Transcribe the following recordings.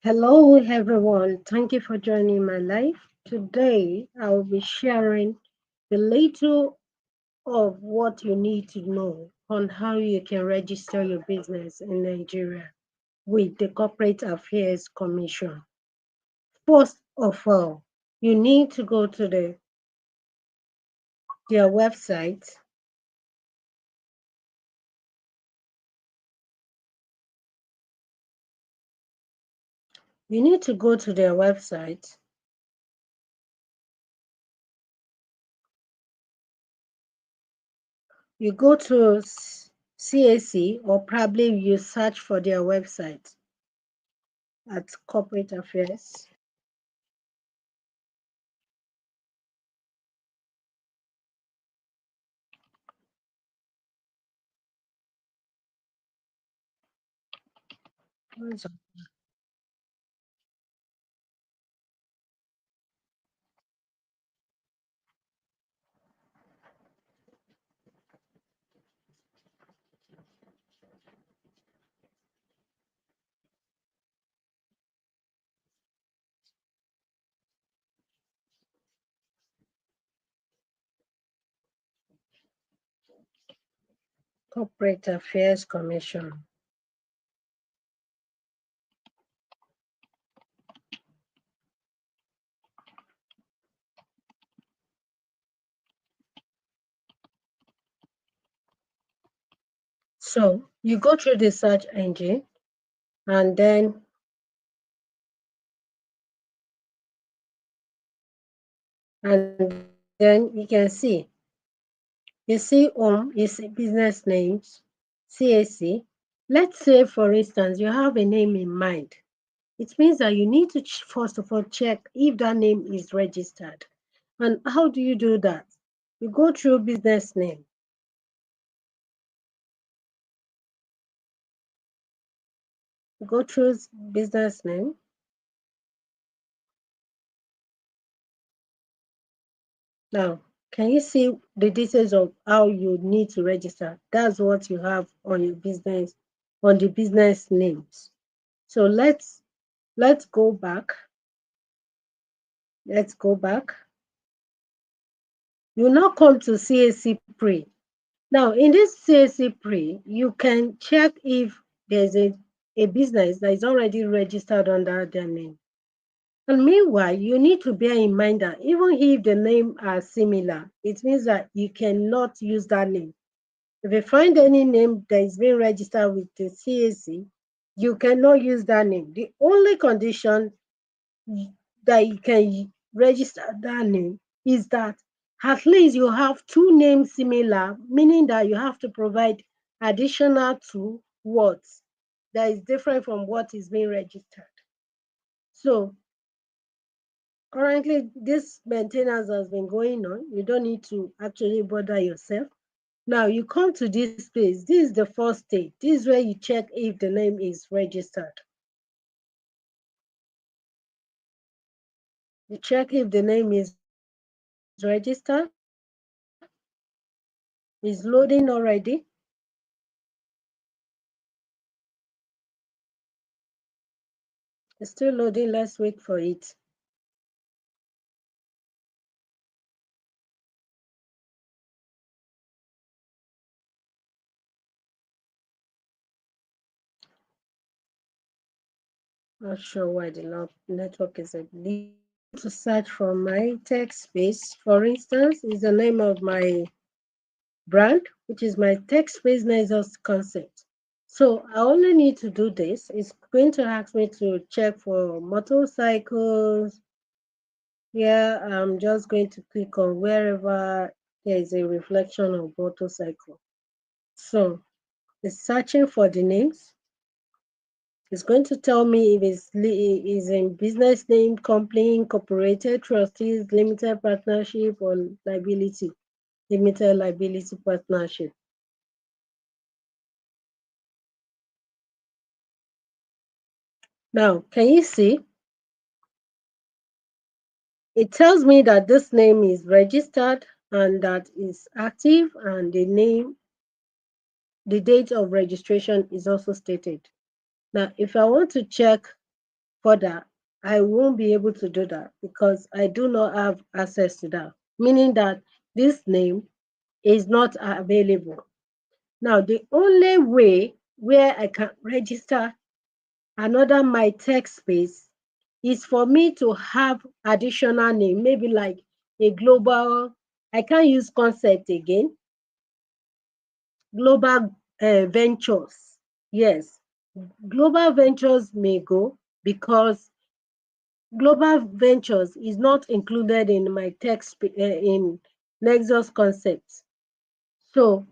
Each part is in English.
Hello, everyone. Thank you for joining my life. Today, I will be sharing the little of what you need to know on how you can register your business in Nigeria with the Corporate Affairs Commission. First of all, you need to go to their website. You need to go to their website. You go to CAC, or probably you search for their website at Corporate Affairs. Corporate Affairs Commission. So you go through the search engine and then you can see. You see you see business names, CAC. Let's say, for instance, you have a name in mind. It means that you need to first of all check if that name is registered. And how do you do that? You go through business name. You go through business name. Now, can you see the details of how you need to register? That's what you have on your business, on the business names. So let's go back. Let's go back. You now come to CAC Pre. Now, in this CAC Pre, you can check if there's a business that is already registered under their name. And meanwhile, you need to bear in mind that even if the name are similar, it means that you cannot use that name. If you find any name that is being registered with the CAC, you cannot use that name. The only condition that you can register that name is that at least you have two names similar, meaning that you have to provide additional two words that is different from what is being registered. So currently, this maintenance has been going on. You don't need to actually bother yourself. Now you come to this place. This is the first stage. This is where you check if the name is registered. You check if the name is registered. It's loading already. It's still loading. Let's wait for it. Not sure why the network is a little. To search for MyTechSpace, for instance, is the name of my brand, which is my MyTechSpace-mts concept. So I only need to do this. It's going to ask me to check for motorcycles. Here, I'm just going to click on wherever there is a reflection of motorcycle. So it's searching for the names. It's going to tell me if it's is in business name, company, incorporated, trustees, limited partnership, or liability, limited liability partnership. Now, can you see? It tells me that this name is registered and that is active, and the date of registration is also stated. Now, if I want to check further, I won't be able to do that because I do not have access to that, meaning that this name is not available. Now, the only way where I can register another MyTechSpace is for me to have additional name, maybe like a global, I can't use concept again, global ventures. Yes, global ventures may go because global ventures is not included in my text in Nexus concepts. So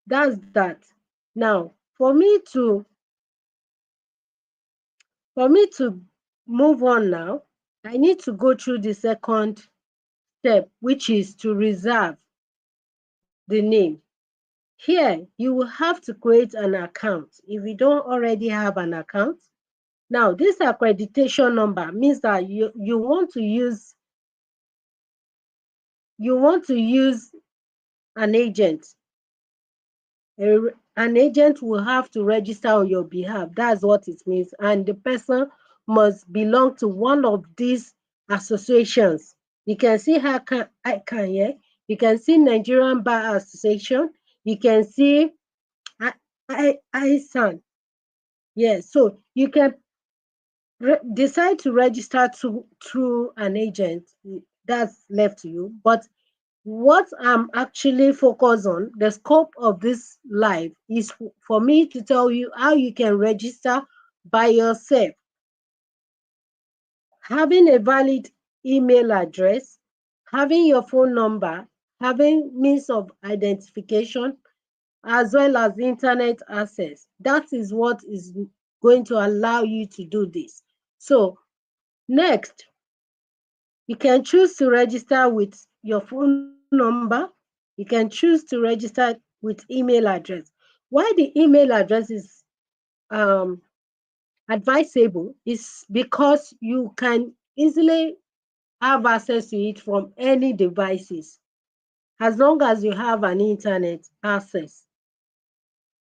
that's that. Now, for me to move on now, I need to go through the second step, which is to reserve the name. Here, you will have to create an account if you don't already have an account. Now, this accreditation number means that you want to use an agent. An agent will have to register on your behalf. That's what it means. And the person must belong to one of these associations. You can see ICANN here. You can see Nigerian Bar Association. You can see ISAN. Yes, so you can decide to register through an agent. That's left to you. But what I'm actually focused on, the scope of this live is for me to tell you how you can register by yourself. Having a valid email address, having your phone number, having means of identification, as well as internet access. That is what is going to allow you to do this. So next, you can choose to register with your phone number. You can choose to register with email address. Why the email address is um, advisable is because you can easily have access to it from any devices as long as you have an internet access.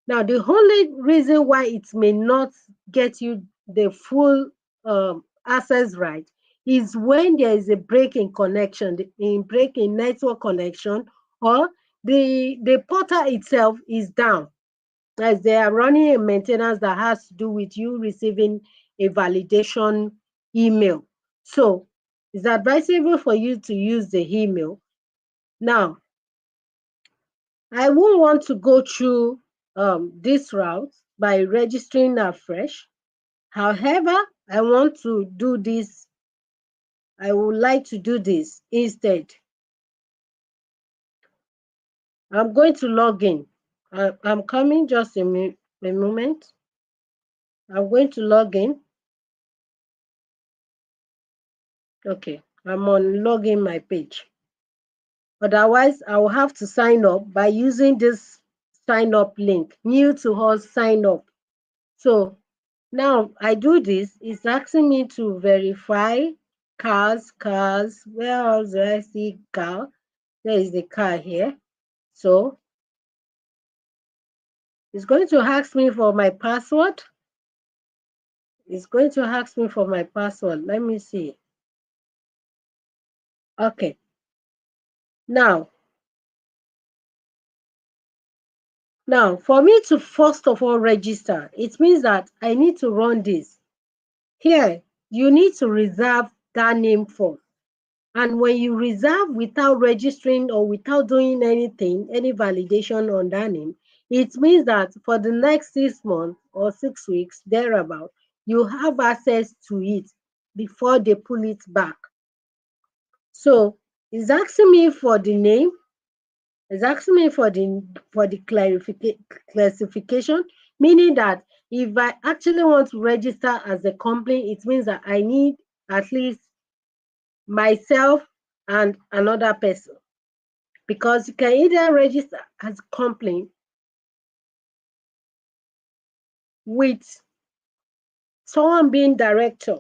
Now, the only reason why it may not get you the full access right is when there is a break in connection, in break in network connection, or the portal itself is down, as they are running a maintenance that has to do with you receiving a validation email. So it's advisable for you to use the email. Now, I won't want to go through this route by registering afresh. However, I want to do this. I would like to do this instead. I'm going to log in. I'm coming just a moment. I'm going to log in. Okay, I'm on login my page. Otherwise, I will have to sign up by using this sign up link. New to us, sign up. So now I do this, it's asking me to verify cars. Where else do I see car? There is the car here. So it's going to ask me for my password. It's going to ask me for my password. Let me see. Okay. Now, for me to first of all register, it means that I need to run this. Here, you need to reserve that name first. And when you reserve without registering or without doing anything, any validation on that name, it means that for the next 6 months or 6 weeks, thereabout, you have access to it before they pull it back. So it's asking me for the name, it's asking me for the classification, meaning that if I actually want to register as a company, it means that I need at least myself and another person, because you can either register as a company with someone being director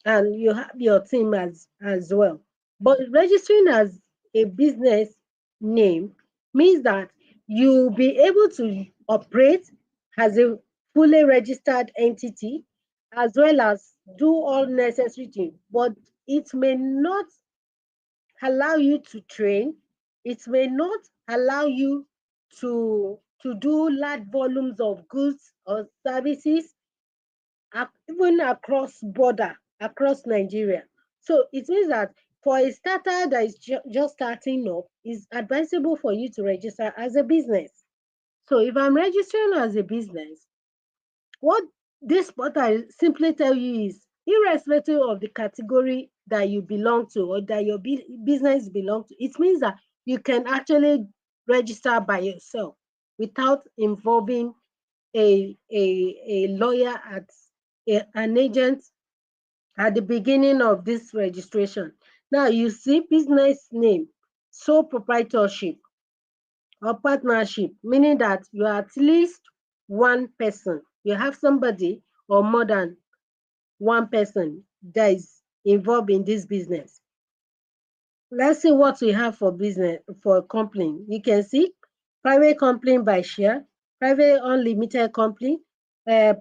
and you have your team as well. But registering as a business name means that you'll be able to operate as a fully registered entity, as well as do all necessary things, but it may not allow you to train. It may not allow you to do large volumes of goods or services, even across border, across Nigeria. So it means that for a starter that is just starting up, it's advisable for you to register as a business. So if I'm registering as a business, what this portal simply tell you is, irrespective of the category that you belong to or that your business belong to, it means that you can actually register by yourself without involving a lawyer at an agent at the beginning of this registration. Now you see business name, sole proprietorship or partnership, meaning that you are at least one person. You have somebody or more than one person that is involved in this business. Let's see what we have for business, for company. You can see private company by share, private unlimited company,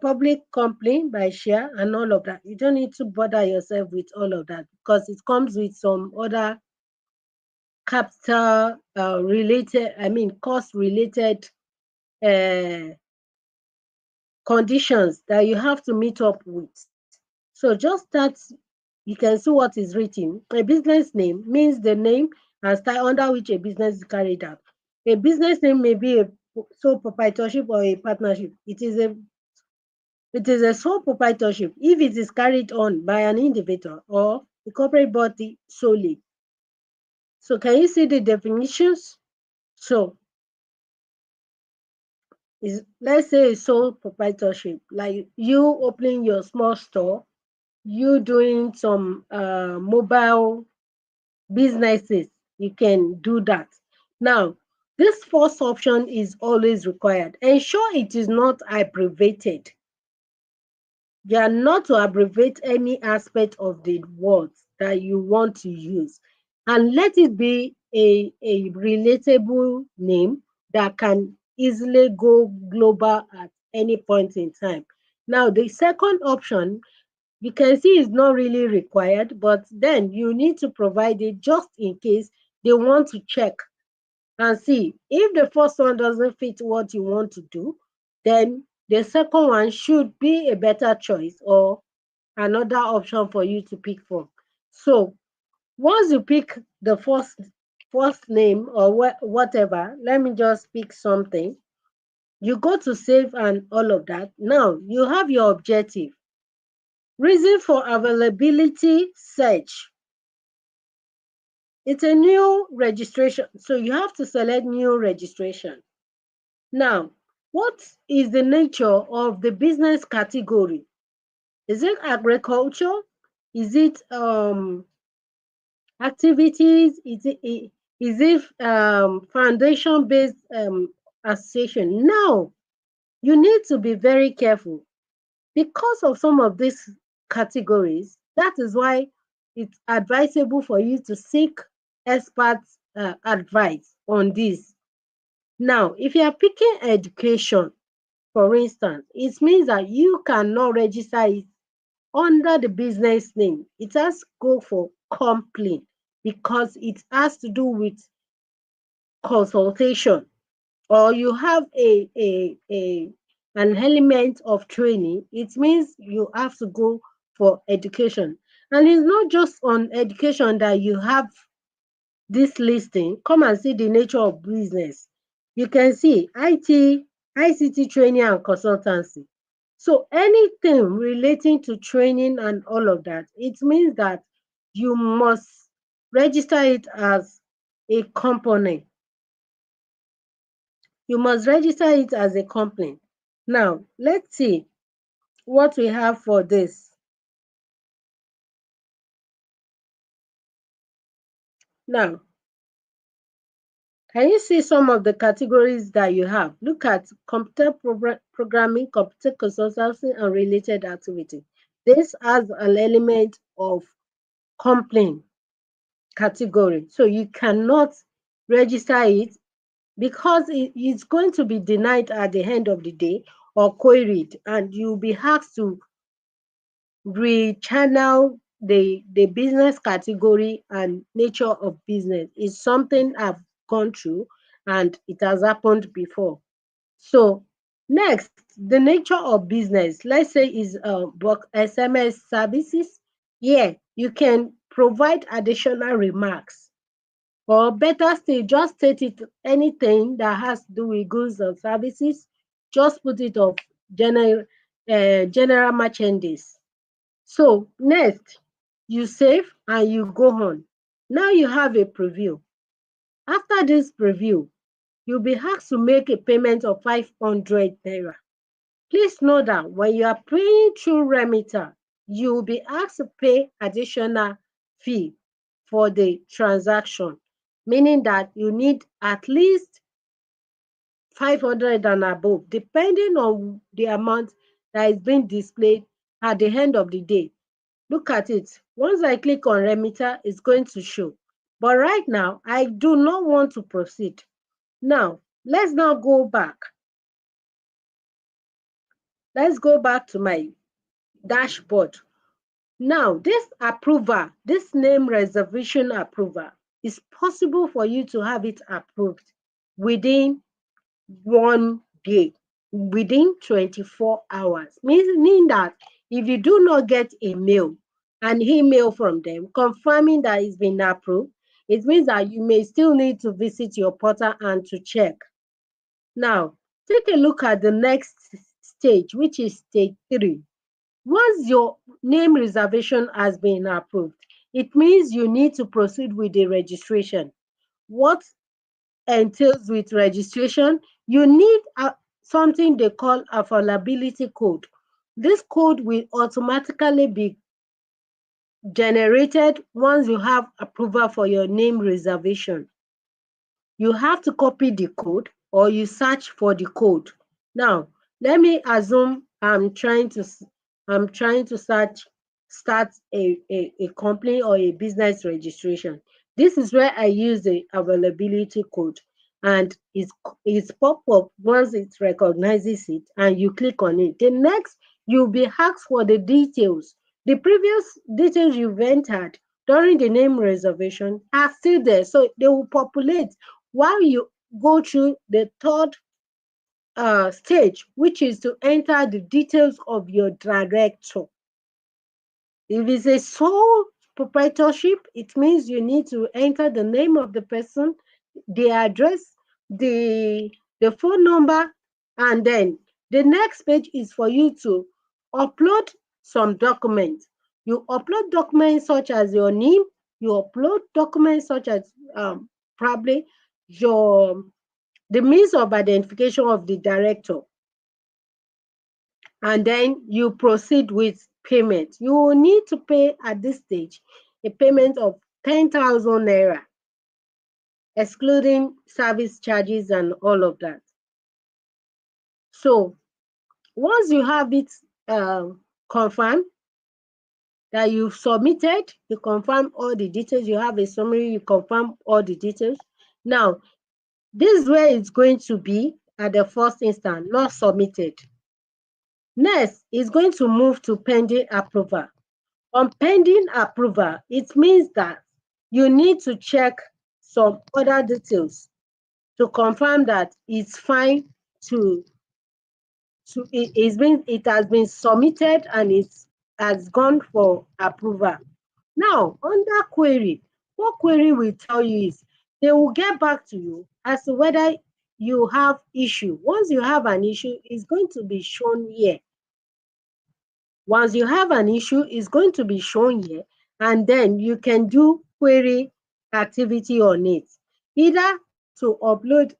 public company by share, and all of that. You don't need to bother yourself with all of that because it comes with some other capital related, I mean, cost related uh, conditions that you have to meet up with. So just that you can see what is written. A business name means the name and style under which a business is carried out. A business name may be a sole proprietorship or a partnership. It is a sole proprietorship if it is carried on by an individual or a corporate body solely. So can you see the definitions? So is, let's say a sole proprietorship, like you opening your small store, you doing some mobile businesses, you can do that. Now, this first option is always required. Ensure it is not abbreviated. You are not to abbreviate any aspect of the words that you want to use. And let it be a relatable name that can easily go global at any point in time. Now, the second option you can see is not really required, but then you need to provide it just in case they want to check and see if the first one doesn't fit what you want to do, then the second one should be a better choice or another option for you to pick from. So once you pick the first name or whatever, let me just pick something. You go to save and all of that. Now you have your objective. Reason for availability search. It's a new registration, so you have to select new registration. Now, what is the nature of the business category? Is it agriculture? Is it activities? Is it foundation-based association? Now, you need to be very careful because of some of these categories. That is why it's advisable for you to seek expert advice on this. Now, if you are picking education, for instance, it means that you cannot register it under the business name. It has to go for company because it has to do with consultation, or you have an element of training. It means you have to go for education. And it's not just on education that you have this listing. Come and see the nature of business. You can see IT, ICT training and consultancy. So anything relating to training and all of that, it means that you must register it as a company. You must register it as a company. Now, let's see what we have for this. Now, can you see some of the categories that you have? Look at computer programming, computer consultancy, and related activity. This has an element of company category. So you cannot register it because it's going to be denied at the end of the day or queried, and you'll be asked to rechannel the business category and nature of business. Is something I've gone through and it has happened before. So next, the nature of business, let's say is bulk SMS services. Yeah, you can provide additional remarks, or better still, just state it anything that has to do with goods or services, just put it of general general merchandise. So next, you save and you go on. Now you have a preview. After this preview, you'll be asked to make a payment of 500 naira. Please note that when you are paying through remitter, you will be asked to pay additional fee for the transaction, meaning that you need at least 500 and above, depending on the amount that is being displayed at the end of the day. Look at it. Once I click on remitter, it's going to show. But right now, I do not want to proceed. Now, let's now go back. Let's go back to my dashboard. Now, this approval, this name reservation approval, is possible for you to have it approved within 1 day, within 24 hours. Meaning that if you do not get a mail, an email from them confirming that it's been approved, it means that you may still need to visit your portal and to check. Now, take a look at the next stage, which is stage 3. Once your name reservation has been approved, it means you need to proceed with the registration. What entails with registration? You need something they call availability code. This code will automatically be generated once you have approval for your name reservation. You have to copy the code or you search for the code. Now, let me assume I'm trying to start a company or a business registration. This is where I use the availability code, and it's pop up once it recognizes it and you click on it. The next, you'll be asked for the details. The previous details you've entered during the name reservation are still there, so they will populate while you go through the third stage, which is to enter the details of your director. If it's a sole proprietorship, it means you need to enter the name of the person, the address, the phone number, and then the next page is for you to upload some documents. You upload documents such as your name, you upload documents such as probably your the means of identification of the director, and then you proceed with payment. You will need to pay at this stage a payment of 10,000 naira, excluding service charges and all of that. So once you have it confirmed that you've submitted, you confirm all the details, you have a summary, you confirm all the details. Now, this is where it's going to be at the first instance, not submitted. Next, it's going to move to pending approval. On pending approval, it means that you need to check some other details to confirm that it's fine it has been submitted and it has gone for approval. Now, under query, what query will tell you is they will get back to you as to whether you have issue. Once you have an issue, it's going to be shown here. Once you have an issue, it's going to be shown here, and then you can do query activity on it, either to upload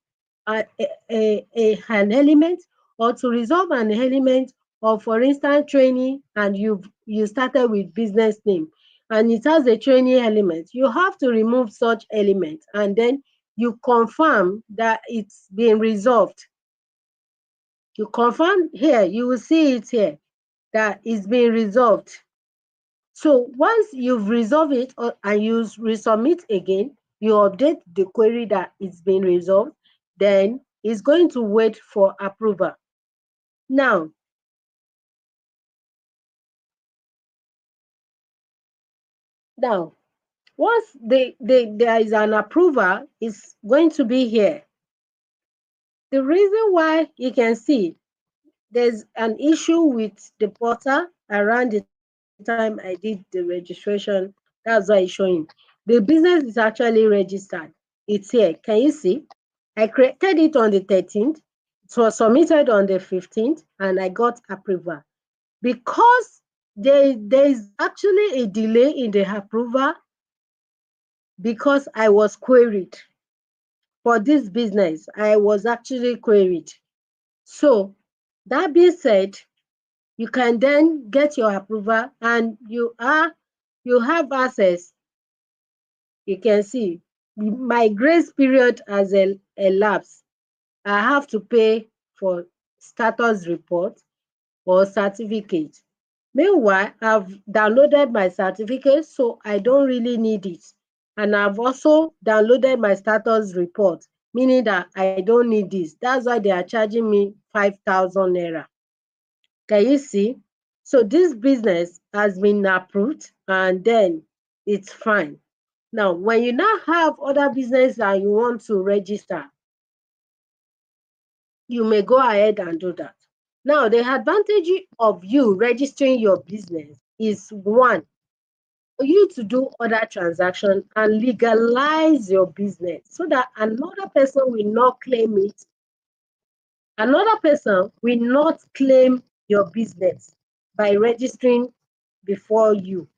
an element or to resolve an element, or for instance training, and you started with business name and it has a training element. You have to remove such element and then you confirm that it's been resolved. You confirm here, you will see it here that it's been resolved. So once you've resolved it and you resubmit again, you update the query that it's been resolved, then it's going to wait for approval. Now, Now, once there is an approval, it's going to be here. The reason why you can see there's an issue with the portal around the time I did the registration, that's why it's showing. The business is actually registered. It's here. Can you see? I created it on the 13th. It was submitted on the 15th, and I got approval. Because there is actually a delay in the approval because I was queried. For this business, I was actually queried. So, that being said, you can then get your approval and you have access. You can see my grace period has elapsed. I have to pay for status report or certificate. Meanwhile, I've downloaded my certificate, so I don't really need it. And I've also downloaded my status report, meaning that I don't need this. That's why they are charging me 5,000 naira. Can you see? So this business has been approved and then it's fine. Now, when you now have other business that you want to register, you may go ahead and do that. Now, the advantage of you registering your business is one, for you to do other transactions and legalize your business so that another person will not claim it. Another person will not claim your business by registering before you.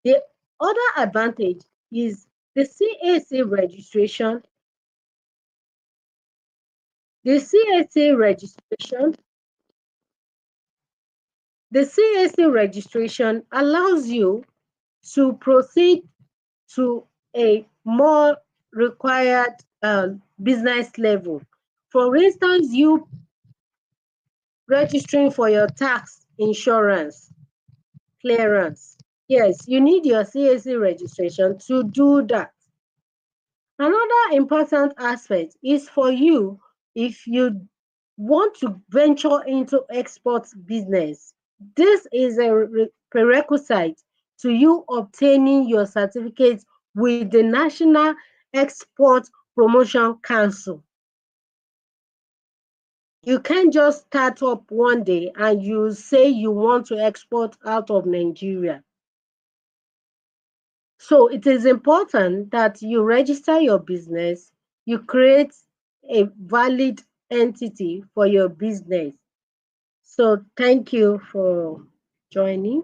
The other advantage is the CAC registration. The CAC registration, the CAC registration allows you to proceed to a more required business level. For instance, you registering for your tax insurance clearance. Yes, you need your CAC registration to do that. Another important aspect is for you if you want to venture into export business. This is a prerequisite to you obtaining your certificate with the National Export Promotion Council. You can't just start up one day and you say you want to export out of Nigeria. So it is important that you register your business, you create a valid entity for your business. So thank you for joining.